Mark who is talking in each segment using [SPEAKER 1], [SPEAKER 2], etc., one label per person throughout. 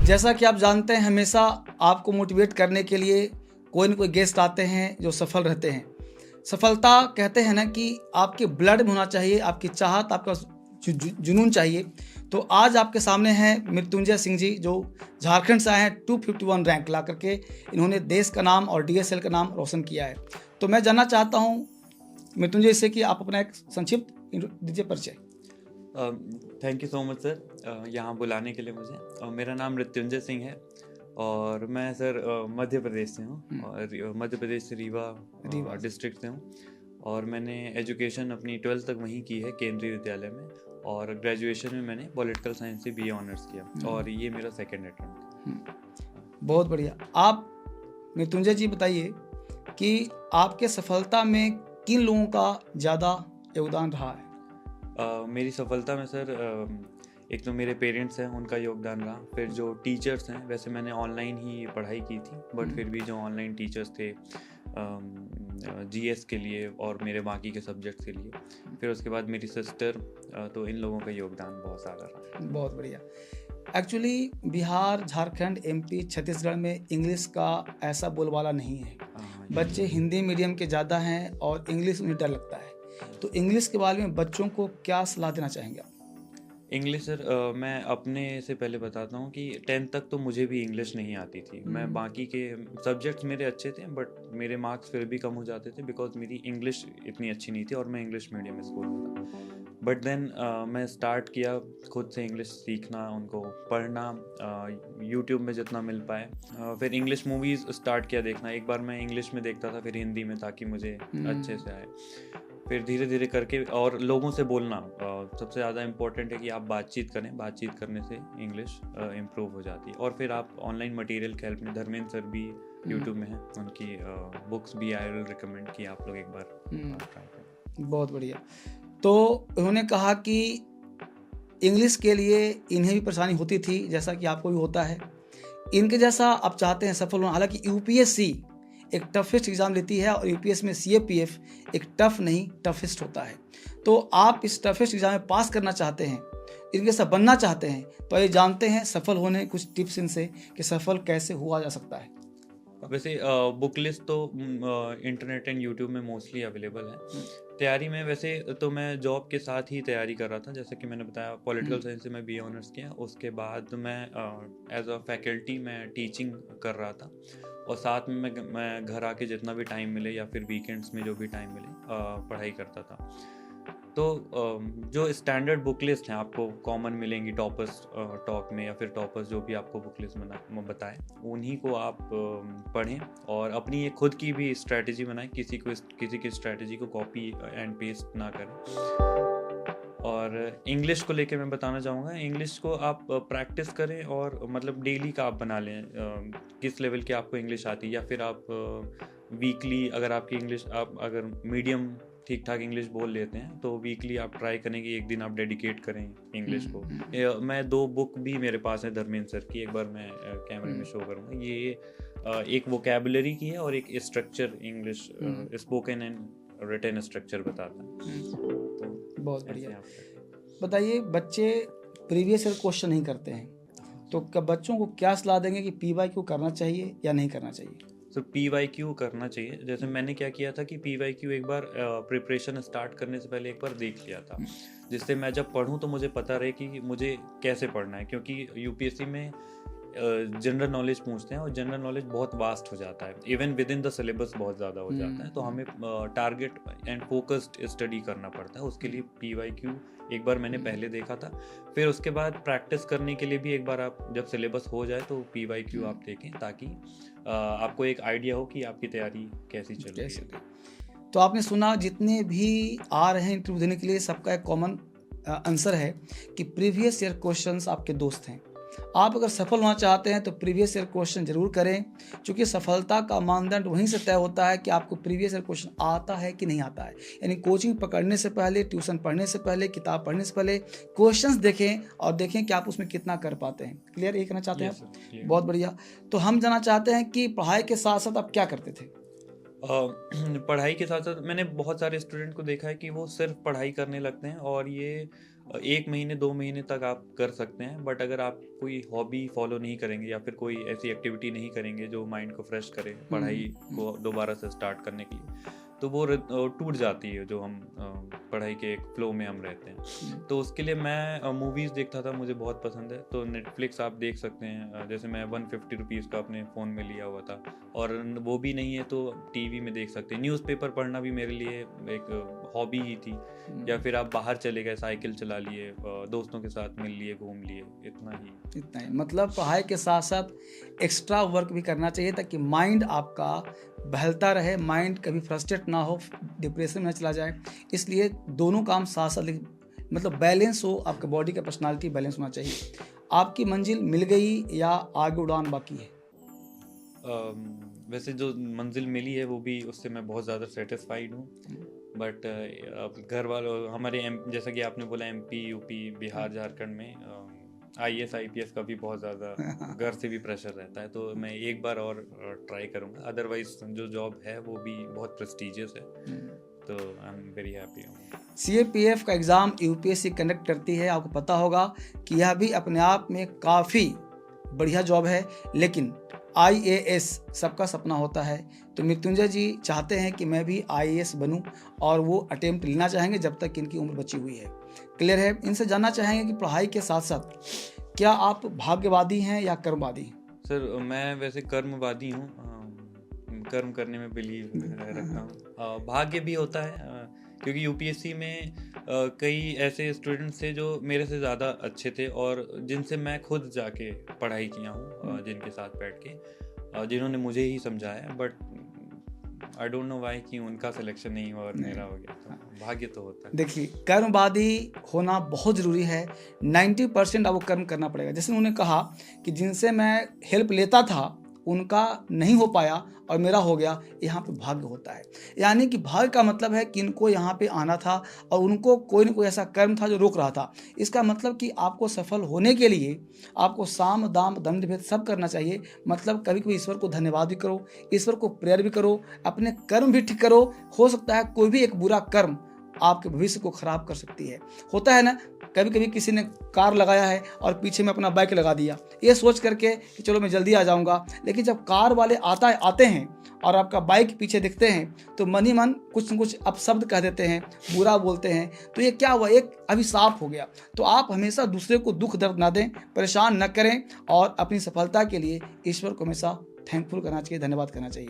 [SPEAKER 1] जैसा कि आप जानते हैं, हमेशा आपको मोटिवेट करने के लिए कोई न कोई गेस्ट आते हैं जो सफल रहते हैं। सफलता कहते हैं ना कि आपके ब्लड में होना चाहिए, आपकी चाहत, आपका जुनून चाहिए। तो आज आपके सामने हैं मृत्युंजय सिंह जी, जो झारखंड से आए हैं। 251 रैंक ला करके इन्होंने देश का नाम और डीएसएल का नाम रोशन किया है। तो मैं जानना चाहता हूँ मृत्युंजय से कि आप अपना एक संक्षिप्त दीजिए परिचय।
[SPEAKER 2] Thank you so much sir, यहाँ बुलाने के लिए मुझे। मेरा नाम मृत्युंजय सिंह है और मैं सर मध्य प्रदेश से हूँ और मध्य प्रदेश से रीवा डिस्ट्रिक्ट से हूँ। और मैंने एजुकेशन अपनी 12th तक वहीं की है केंद्रीय विद्यालय में, और ग्रेजुएशन में मैंने पॉलिटिकल साइंस से बीए ऑनर्स किया और ये मेरा सेकेंड अटेम्प्ट।
[SPEAKER 1] बहुत बढ़िया। आप मृत्युंजय जी बताइए कि आपके सफलता में किन लोगों का ज़्यादा योगदान रहा है?
[SPEAKER 2] मेरी सफलता में सर एक तो मेरे पेरेंट्स हैं, उनका योगदान रहा। फिर जो टीचर्स हैं, वैसे मैंने ऑनलाइन ही पढ़ाई की थी, बट फिर भी जो ऑनलाइन टीचर्स थे जीएस के लिए और मेरे बाकी के सब्जेक्ट्स के लिए। फिर उसके बाद मेरी सिस्टर, तो इन लोगों का योगदान बहुत ज़्यादा रहा।
[SPEAKER 1] बहुत बढ़िया। एक्चुअली बिहार, झारखंड, एमपी, छत्तीसगढ़ में इंग्लिश का ऐसा बोलबाला नहीं है। बच्चे हिंदी मीडियम के ज़्यादा हैं और इंग्लिश उन्हें डर लगता है। तो इंग्लिश के बारे में बच्चों को क्या सलाह देना चाहेंगे आप?
[SPEAKER 2] इंग्लिश सर, मैं अपने से पहले बताता हूँ कि 10th तक तो मुझे भी इंग्लिश नहीं आती थी। मैं बाकी के सब्जेक्ट्स मेरे अच्छे थे, बट मेरे मार्क्स फिर भी कम हो जाते थे बिकॉज मेरी इंग्लिश इतनी अच्छी नहीं थी और मैं इंग्लिश मीडियम स्कूल में था। बट देन मैं स्टार्ट किया खुद से इंग्लिश सीखना, उनको पढ़ना, यूट्यूब में जितना मिल पाए। फिर इंग्लिश मूवीज़ स्टार्ट किया देखना। एक बार मैं इंग्लिश में देखता था, फिर हिंदी में, ताकि मुझे अच्छे से आए। फिर धीरे धीरे करके, और लोगों से बोलना सबसे ज़्यादा इम्पोर्टेंट है कि आप बातचीत करें। बातचीत करने से इंग्लिश इम्प्रूव हो जाती है। और फिर आप ऑनलाइन मटेरियल के हेल्प में, धर्मेंद्र सर भी यूट्यूब में हैं, उनकी बुक्स भी आई विल रिकमेंड कि आप लोग एक बार ट्राई करें।
[SPEAKER 1] बहुत बढ़िया। तो उन्होंने कहा कि इंग्लिश के लिए इन्हें भी परेशानी होती थी, जैसा कि आपको भी होता है। इनके जैसा आप चाहते हैं सफल होना। हालांकि यूपीएससी एक टफेस्ट एग्ज़ाम लेती है और यूपीएससी में सीएपीएफ एक टफ नहीं, टफेस्ट होता है। तो आप इस टफेस्ट एग्ज़ाम में पास करना चाहते हैं, इनके साथ बनना चाहते हैं, तो ये जानते हैं सफल होने कुछ टिप्स इनसे कि सफल कैसे हुआ जा सकता है।
[SPEAKER 2] वैसे बुक लिस्ट तो इंटरनेट एंड यूट्यूब में मोस्टली अवेलेबल है। तैयारी में वैसे तो मैं जॉब के साथ ही तैयारी कर रहा था। जैसे कि मैंने बताया, पॉलिटिकल साइंस से मैं बीए ऑनर्स किया। उसके बाद मैं एज अ फैकल्टी मैं टीचिंग कर रहा था, और साथ में मैं घर आके जितना भी टाइम मिले या फिर वीकेंड्स में जो भी टाइम मिले पढ़ाई करता था। तो जो स्टैंडर्ड बुक लिस्ट हैं आपको कॉमन मिलेंगी टॉपर्स टॉक में, या फिर टॉपर्स जो भी आपको बुक लिस्ट बताएं, उन्हीं को आप पढ़ें और अपनी एक खुद की भी स्ट्रैटेजी बनाएं। किसी की स्ट्रैटेजी को कॉपी एंड पेस्ट ना करें। और इंग्लिश को लेके मैं बताना चाहूँगा, इंग्लिश को आप प्रैक्टिस करें, और मतलब डेली का आप बना लें किस लेवल की आपको इंग्लिश आती है। या फिर आप वीकली, अगर आपकी इंग्लिश, आप अगर मीडियम ठीक ठाक इंग्लिश बोल लेते हैं, तो वीकली आप ट्राई करें कि एक दिन आप डेडिकेट करें इंग्लिश को। मैं 2 बुक भी मेरे पास है धर्मेंद्र सर की, एक बार मैं कैमरे में शो करूँगा। ये एक वोकैबुलरी की है और एक structure, English spoken and written structure बताता है। तो
[SPEAKER 1] बहुत बढ़िया। बताइए, बच्चे प्रीवियस ईयर क्वेश्चन नहीं करते हैं, तो बच्चों को क्या सलाह देंगे कि पीवाईक्यू करना चाहिए या नहीं करना चाहिए?
[SPEAKER 2] तो पीवाईक्यू करना चाहिए। जैसे मैंने क्या किया था कि पीवाईक्यू एक बार प्रिपरेशन स्टार्ट करने से पहले एक बार देख लिया था, जिससे मैं जब पढूं तो मुझे पता रहे कि मुझे कैसे पढ़ना है। क्योंकि यूपीएससी में जनरल नॉलेज पूछते हैं और जनरल नॉलेज बहुत वास्ट हो जाता है, even with in the syllabus बहुत ज़्यादा हो जाता है। तो हमें टारगेट एंड फोकस्ड स्टडी करना पड़ता है। उसके लिए पीवाईक्यू एक बार मैंने पहले देखा था। फिर उसके बाद प्रैक्टिस करने के लिए भी एक बार आप जब सिलेबस हो जाए तो पीवाईक्यू आप देखें, ताकि आपको एक आइडिया हो कि आपकी तैयारी कैसी चल रही है।
[SPEAKER 1] तो आपने सुना, जितने भी आ रहे हैं इंटरव्यू देने के लिए, सबका एक कॉमन आंसर है कि प्रीवियस ईयर क्वेश्चंस आपके दोस्त हैं। आप अगर सफल होना चाहते हैं तो प्रीवियस ईयर क्वेश्चन जरूर करें, क्योंकि सफलता का मानदंड वहीं से तय होता है कि आपको प्रीवियस ईयर क्वेश्चन आता है कि नहीं आता है। यानी कोचिंग पकड़ने से पहले, ट्यूशन पढ़ने से पहले, किताब पढ़ने से पहले क्वेश्चंस देखें और देखें कि आप उसमें कितना कर पाते हैं। क्लियर, ये कहना चाहते हैं आप? बहुत बढ़िया। तो हम जानना चाहते हैं कि पढ़ाई के साथ साथ आप क्या करते थे?
[SPEAKER 2] पढ़ाई के साथ साथ मैंने बहुत सारे स्टूडेंट को देखा है कि वो सिर्फ पढ़ाई करने लगते हैं, और ये 1 महीने 2 महीने तक आप कर सकते हैं, बट अगर आप कोई हॉबी फॉलो नहीं करेंगे या फिर कोई ऐसी एक्टिविटी नहीं करेंगे जो माइंड को फ्रेश करे पढ़ाई को दोबारा से स्टार्ट करने के लिए, तो वो टूट जाती है जो हम पढ़ाई के एक फ्लो में हम रहते हैं। तो उसके लिए मैं मूवीज़ देखता था, मुझे बहुत पसंद है। तो नेटफ्लिक्स आप देख सकते हैं, जैसे मैं 150 रुपीज़ का अपने फ़ोन में लिया हुआ था, और वो भी नहीं है तो टीवी में देख सकते हैं। न्यूज़पेपर पढ़ना भी मेरे लिए एक हॉबी ही थी, या फिर आप बाहर चले गए, साइकिल चला लिए, दोस्तों के साथ मिल लिए, घूम लिए, इतना ही।
[SPEAKER 1] मतलब पढ़ाई के साथ साथ एक्स्ट्रा वर्क भी करना चाहिए ताकि माइंड आपका बहलता रहे, माइंड कभी फ्रस्ट्रेट ना हो, डिप्रेशन में ना चला जाए। इसलिए दोनों काम साथ साथ मतलब बैलेंस हो, आपके बॉडी का पर्सनालिटी बैलेंस होना चाहिए। आपकी मंजिल मिल गई या आगे उड़ान बाकी है?
[SPEAKER 2] वैसे जो मंजिल मिली है वो भी, उससे मैं बहुत ज़्यादा सेटिस्फाइड हूँ। बट अब घर वालों हमारे जैसा कि आपने बोला MP, UP, बिहार, झारखंड में IAS IPS का भी बहुत ज़्यादा घर से भी प्रेशर रहता है, तो मैं एक बार और ट्राई करूँगा। अदरवाइज जो जॉब है वो भी बहुत प्रेस्टिजियस है, तो आई एम वेरी हैप्पी हूँ।
[SPEAKER 1] CAPF का एग्ज़ाम UPSC कंडक्ट करती है, आपको पता होगा कि यह भी अपने आप में काफ़ी बढ़िया जॉब है, लेकिन IAS सबका सपना होता है। तो मृत्युंजय जी चाहते हैं कि मैं भी IAS बनूं, और वो अटेम्प्ट लेना चाहेंगे जब तक इनकी उम्र बची हुई है। क्लियर है? इनसे जानना चाहेंगे कि पढ़ाई के साथ साथ क्या आप भाग्यवादी हैं या कर्मवादी हैं?
[SPEAKER 2] सर मैं वैसे कर्मवादी हूँ, कर्म करने में बिलीव रखता हूँ। भाग्य भी होता है, क्योंकि UPSC में कई ऐसे स्टूडेंट्स थे जो मेरे से ज़्यादा अच्छे थे और जिनसे मैं खुद जाके पढ़ाई किया हूँ, जिनके साथ बैठ के, जिन्होंने मुझे ही समझाया। But I don't know why कि उनका सिलेक्शन नहीं हुआ और मेरा हो गया। तो भाग्य तो होता है।
[SPEAKER 1] देखिए, कर्मवादी होना बहुत ज़रूरी है। 90% आपको कर्म करना पड़ेगा। जैसे उन्होंने कहा कि जिनसे मैं हेल्प लेता था उनका नहीं हो पाया और मेरा हो गया, यहाँ पे भाग्य होता है। यानी कि भाग्य का मतलब है कि इनको यहाँ पे आना था और उनको कोई न कोई ऐसा कर्म था जो रोक रहा था। इसका मतलब कि आपको सफल होने के लिए आपको साम दाम दंड भेद सब करना चाहिए। मतलब कभी कभी ईश्वर को धन्यवाद भी करो, ईश्वर को प्रेयर भी करो, अपने कर्म भी ठीक करो। हो सकता है कोई भी एक बुरा कर्म आपके भविष्य को खराब कर सकती है। होता है ना, कभी कभी किसी ने कार लगाया है और पीछे में अपना बाइक लगा दिया, ये सोच करके कि चलो मैं जल्दी आ जाऊंगा, लेकिन जब कार वाले आते हैं और आपका बाइक पीछे दिखते हैं तो मन ही मन कुछ न कुछ अपशब्द कह देते हैं, बुरा बोलते हैं, तो ये क्या हुआ, एक अभिशाप हो गया। तो आप हमेशा दूसरे को दुख दर्द ना दें, परेशान न करें, और अपनी सफलता के लिए ईश्वर को हमेशा थैंकफुल करना चाहिए, धन्यवाद करना चाहिए।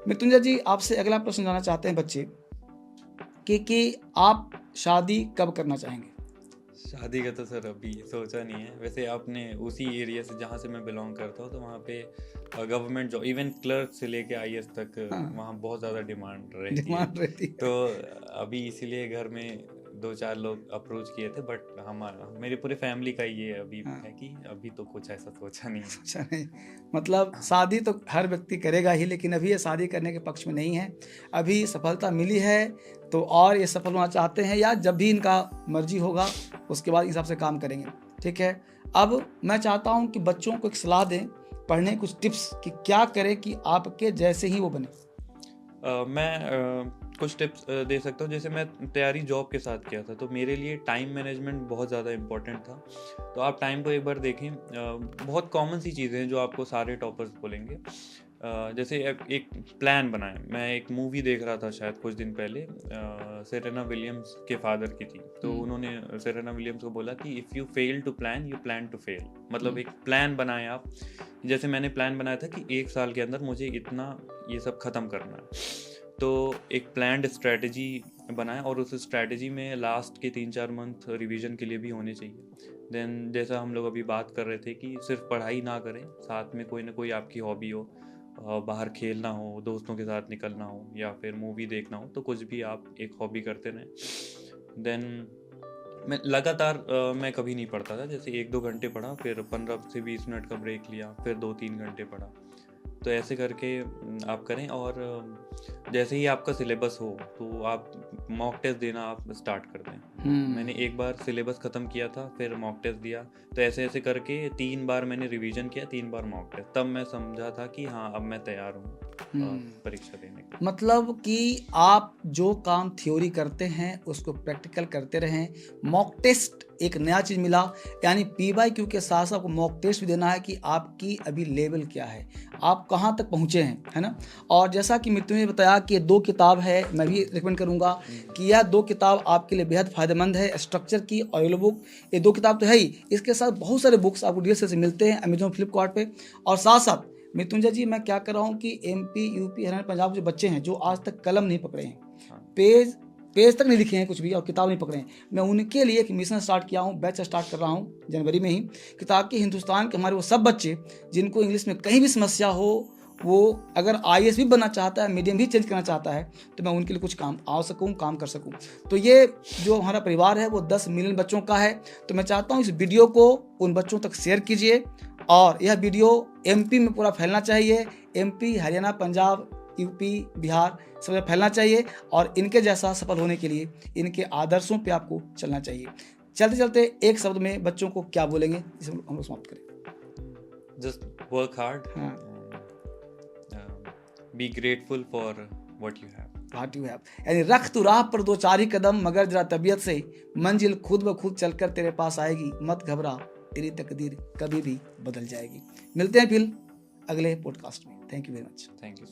[SPEAKER 1] मृत्युंजय जी आपसे अगला प्रश्न जानना चाहते हैं बच्चे कि आप शादी कब करना चाहेंगे?
[SPEAKER 2] शादी का तो सर अभी सोचा नहीं है। वैसे आपने उसी एरिया से जहाँ से मैं बिलोंग करता हूँ, तो वहाँ पे गवर्नमेंट जॉब, इवन क्लर्क से लेके IAS तक, वहाँ बहुत ज़्यादा डिमांड रहती है। तो अभी इसीलिए घर में 2-4 लोग अप्रोच किए थे, बट मेरे पूरे फैमिली का ये अभी है कि अभी तो कुछ ऐसा सोचा नहीं।
[SPEAKER 1] मतलब शादी तो हर व्यक्ति करेगा ही, लेकिन अभी ये शादी करने के पक्ष में नहीं है। अभी सफलता मिली है तो और ये सफल होना चाहते हैं, या जब भी इनका मर्जी होगा उसके बाद इस हिसाब से काम करेंगे। ठीक है, अब मैं चाहता हूँ कि बच्चों को एक सलाह दें, पढ़ने कुछ टिप्स कि क्या करें कि आपके जैसे ही वो बने।
[SPEAKER 2] मैं कुछ टिप्स दे सकता हूँ। जैसे मैं तैयारी जॉब के साथ किया था, तो मेरे लिए टाइम मैनेजमेंट बहुत ज़्यादा इम्पोर्टेंट था। तो आप टाइम को एक बार देखें। बहुत कॉमन सी चीज़ें हैं जो आपको सारे टॉपर्स बोलेंगे। जैसे एक प्लान बनाएं। मैं एक मूवी देख रहा था शायद कुछ दिन पहले, सेरेना विलियम्स के फादर की थी। तो उन्होंने सेरेना विलियम्स को बोला कि if you fail to plan, you plan to fail. मतलब एक प्लान बनाएं आप। जैसे मैंने प्लान बनाया था कि 1 साल के अंदर मुझे इतना ये सब ख़त्म करना है। तो एक प्लान्ड स्ट्रैटेजी बनाएं, और उस स्ट्रैटेजी में लास्ट के 3-4 मंथ रिवीजन के लिए भी होने चाहिए। देन जैसा हम लोग अभी बात कर रहे थे कि सिर्फ पढ़ाई ना करें, साथ में कोई ना कोई आपकी हॉबी हो, बाहर खेलना हो, दोस्तों के साथ निकलना हो, या फिर मूवी देखना हो, तो कुछ भी आप एक हॉबी करते रहें। देन मैं लगातार मैं कभी नहीं पढ़ता था। जैसे 1-2 घंटे पढ़ा, फिर 15 से 20 मिनट का ब्रेक लिया, फिर 2-3 घंटे पढ़ा। तो ऐसे करके आप करें, और जैसे ही आपका सिलेबस हो तो आप मॉक टेस्ट देना आप स्टार्ट कर दें। मैंने एक बार सिलेबस ख़त्म किया था, फिर मॉक टेस्ट दिया, तो ऐसे ऐसे करके 3 बार मैंने रिवीजन किया, 3 बार मॉक टेस्ट, तब मैं समझा था कि हाँ अब मैं तैयार हूँ परीक्षा देने के।
[SPEAKER 1] मतलब कि आप जो काम थ्योरी करते हैं उसको प्रैक्टिकल करते रहें। मॉक टेस्ट एक नया चीज़ मिला, यानी PYQ के साथ साथ आपको मॉक टेस्ट भी देना है कि आपकी अभी लेवल क्या है, आप कहाँ तक पहुँचे हैं, है ना। और जैसा कि मृत्यु ने बताया कि ये 2 किताब है, मैं भी रिकमेंड करूँगा कि यह 2 किताब आपके लिए बेहद फ़ायदेमंद है। स्ट्रक्चर की ऑडियो बुक, ये 2 किताब तो है ही, इसके साथ बहुत सारे बुक्स आपको DSL से मिलते हैं अमेजोन फ्लिपकार्ट पे। और साथ साथ मृत्युंजय जी, मैं क्या कर रहा हूँ कि MP UP हरियाणा पंजाब के जो बच्चे हैं जो आज तक कलम नहीं पकड़े हैं, पेज तक नहीं लिखे हैं कुछ भी और किताब नहीं पकड़े हैं, मैं उनके लिए एक मिशन स्टार्ट किया हूँ, बैच स्टार्ट कर रहा हूँ जनवरी में ही, कि ताकि हिंदुस्तान के हमारे वो सब बच्चे जिनको इंग्लिश में कहीं भी समस्या हो, वो अगर IAS भी बनना चाहता है, मीडियम भी चेंज करना चाहता है, तो मैं उनके लिए कुछ काम कर सकूं। तो ये जो हमारा परिवार है वो 10 मिलियन बच्चों का है। तो मैं चाहता हूँ इस वीडियो को उन बच्चों तक शेयर कीजिए और यह वीडियो MP में पूरा फैलना चाहिए, MP हरियाणा पंजाब UP बिहार सब जगह फैलना चाहिए, और इनके जैसा सफल होने के लिए इनके आदर्शों पे आपको चलना चाहिए। चलते चलते एक शब्द में बच्चों को क्या बोलेंगे, जिसे हम लोग समाप्त करें?
[SPEAKER 2] Just work hard, be grateful for what you have.
[SPEAKER 1] यानी रख तू राह पर 2-4 ही कदम, मगर जरा तबीयत से मंजिल खुद ब खुद चलकर तेरे पास आएगी, मत घबरा तेरी तकदीर कभी भी बदल जाएगी। मिलते हैं फिर अगले पॉडकास्ट में। Thank you very much.
[SPEAKER 2] Thank you.